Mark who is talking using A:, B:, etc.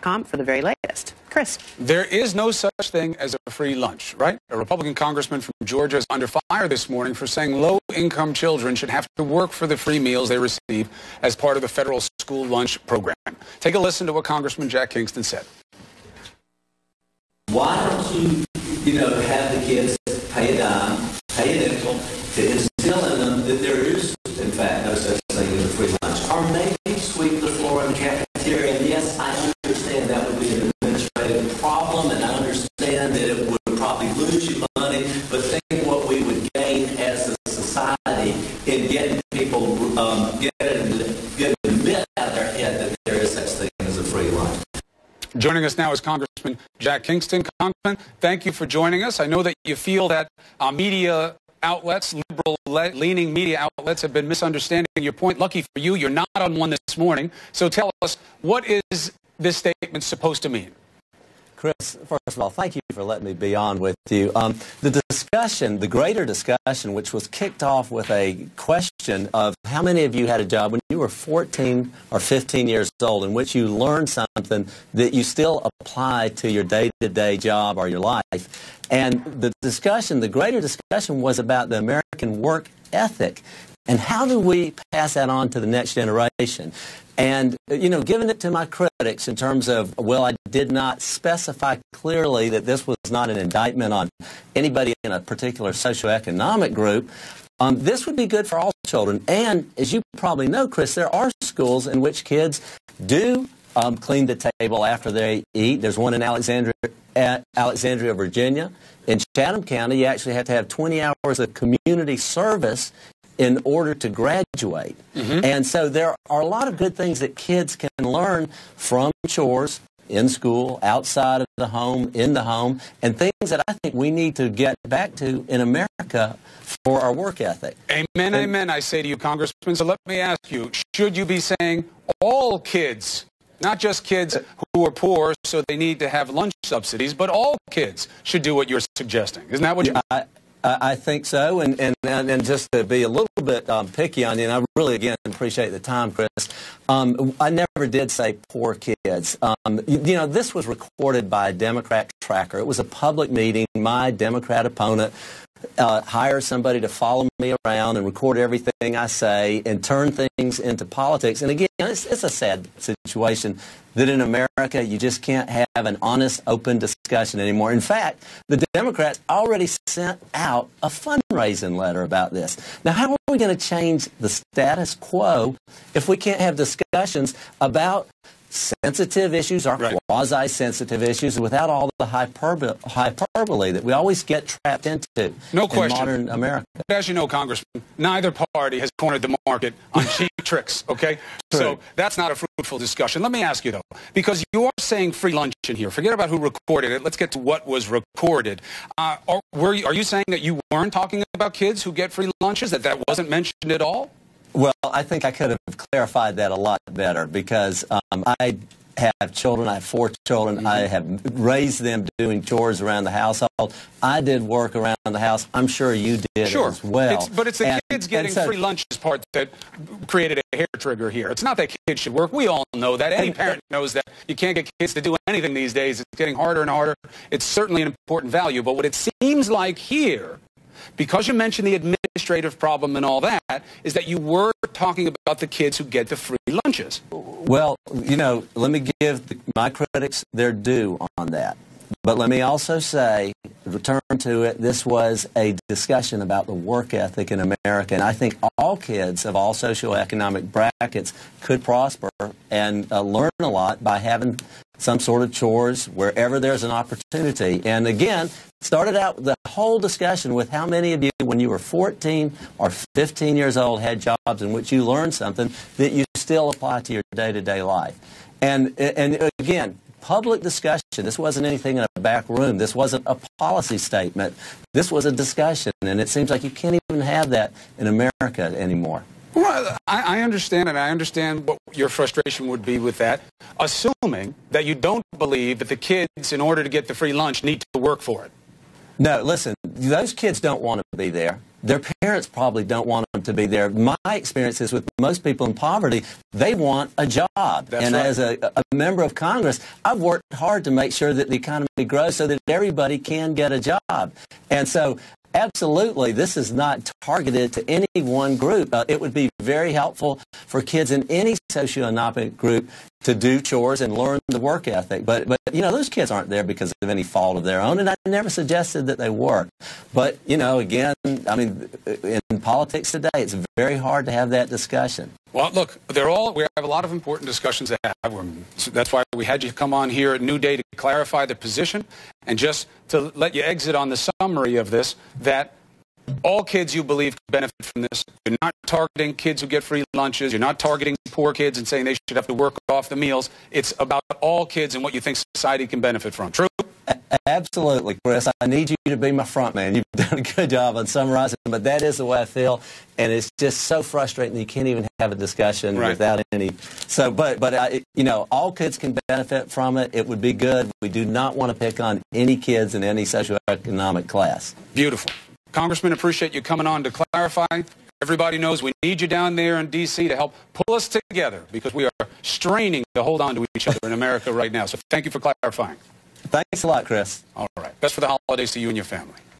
A: KingstonNews.com for the very latest. Chris.
B: There is no such thing as a free lunch, right? A Republican congressman from Georgia is under fire this morning for saying low-income children should have to work for the free meals they receive as part of the federal school lunch program. Take a listen to what Congressman Jack Kingston said.
C: Why don't you have the kids pay a dime, pay a nickel to instill in them that there is, in fact, no such thing as a free lunch? Or maybe sweep the floor in the cafeteria. And yes, I understand that would be an administrative problem, and I understand that it would probably lose you money, but think what we would gain as a society in getting people, getting the myth out of their head that there is such thing as a free lunch.
B: Joining us now is Congressman Jack Kingston. Congressman, thank you for joining us. I know that you feel that media outlets, liberal-leaning media outlets, have been misunderstanding your point. Lucky for you, you're not on one this morning. So tell us, what is this statement supposed to mean?
D: Chris, first of all, thank you for letting me be on with you. The discussion, the greater discussion, which was kicked off with a question of how many of you had a job when you were 14 or 15 years old in which you learned something that you still apply to your day-to-day job or your life. And the discussion, the greater discussion, was about the American work ethic. And how do we pass that on to the next generation? And, giving it to my critics in terms of, well, I did not specify clearly that this was not an indictment on anybody in a particular socioeconomic group, this would be good for all children. And as you probably know, Chris, there are schools in which kids do clean the table after they eat. There's one in Alexandria, Virginia. In Chatham County, you actually have to have 20 hours of community service in order to graduate. Mm-hmm. And so there are a lot of good things that kids can learn from chores in school, outside of the home, in the home, and things that I think we need to get back to in America for our work ethic.
B: Amen, amen, I say to you, Congressman. So let me ask you, should you be saying all kids, not just kids who are poor, so they need to have lunch subsidies, but all kids should do what you're suggesting? Isn't that what you
D: I think so, and just to be a little bit picky on you, and I really, again, appreciate the time, Chris, I never did say poor kids. This was recorded by a Democrat tracker. It was a public meeting. My Democrat opponent hires somebody to follow me around and record everything I say and turn things into politics. And again, it's a sad situation that in America you just can't have an honest, open discussion anymore. In fact, the Democrats already sent out a fundraising letter about this. Now, how are we going to change the status quo if we can't have discussions about sensitive issues or quasi-sensitive issues without all the hyperbole that we always get trapped into
B: in
D: modern America?
B: As you know, Congressman, neither party has cornered the market on cheap tricks, okay?
D: True.
B: So that's not a fruitful discussion. Let me ask you, though, because you are saying free lunch in here. Forget about who recorded it. Let's get to what was recorded. Are you saying that you weren't talking about kids who get free lunches, that wasn't mentioned at all?
D: Well, I think I could have clarified that a lot better because I have children. I have 4 children. Mm-hmm. I have raised them doing chores around the household. I did work around the house. I'm sure you did as well.
B: But it's the kids getting free lunches part that created a hair trigger here. It's not that kids should work. We all know that. Any parent knows that. You can't get kids to do anything these days. It's getting harder and harder. It's certainly an important value. But what it seems like here, because you mentioned the administrative problem and all that, is that you were talking about the kids who get the free lunches.
D: Well, let me give my critics their due on that. But let me also say, return to it, this was a discussion about the work ethic in America. And I think all kids of all socioeconomic brackets could prosper and learn a lot by having some sort of chores wherever there's an opportunity. And again, started out the whole discussion with how many of you, when you were 14 or 15 years old, had jobs in which you learned something that you still apply to your day-to-day life. And again, public discussion. This wasn't anything in a back room. This wasn't a policy statement. This was a discussion, and it seems like you can't even have that in America anymore.
B: Well, I understand, and I understand what your frustration would be with that, assuming that you don't believe that the kids, in order to get the free lunch, need to work for it.
D: No, listen, those kids don't want to be there. their parents probably don't want them to be there. My experience is with most people in poverty, they want a job.
B: That's
D: and
B: right.
D: as a member of Congress, I've worked hard to make sure that the economy grows so that everybody can get a job. And so absolutely, this is not targeted to any one group. It would be very helpful for kids in any socioeconomic group to do chores and learn the work ethic. But you know, those kids aren't there because of any fault of their own, and I never suggested that they were. But, you know, again, I mean, in politics today, it's very hard to have that discussion.
B: Well, look, we have a lot of important discussions to have. So that's why we had you come on here at New Day to clarify the position and just to let you exit on the summary of this, that all kids you believe can benefit from this. You're not targeting kids who get free lunches. You're not targeting poor kids and saying they should have to work off the meals. It's about all kids and what you think society can benefit from. True?
D: Absolutely, Chris. I need you to be my front man. You've done a good job on summarizing, but that is the way I feel, and it's just so frustrating that you can't even have a discussion without any. So, but you know, all kids can benefit from it. It would be good. We do not want to pick on any kids in any socioeconomic class.
B: Beautiful. Congressman, appreciate you coming on to clarify. Everybody knows we need you down there in D.C. to help pull us together because we are straining to hold on to each other in America right now. So thank you for clarifying.
D: Thanks a lot, Chris.
B: All right. Best for the holidays to you and your family.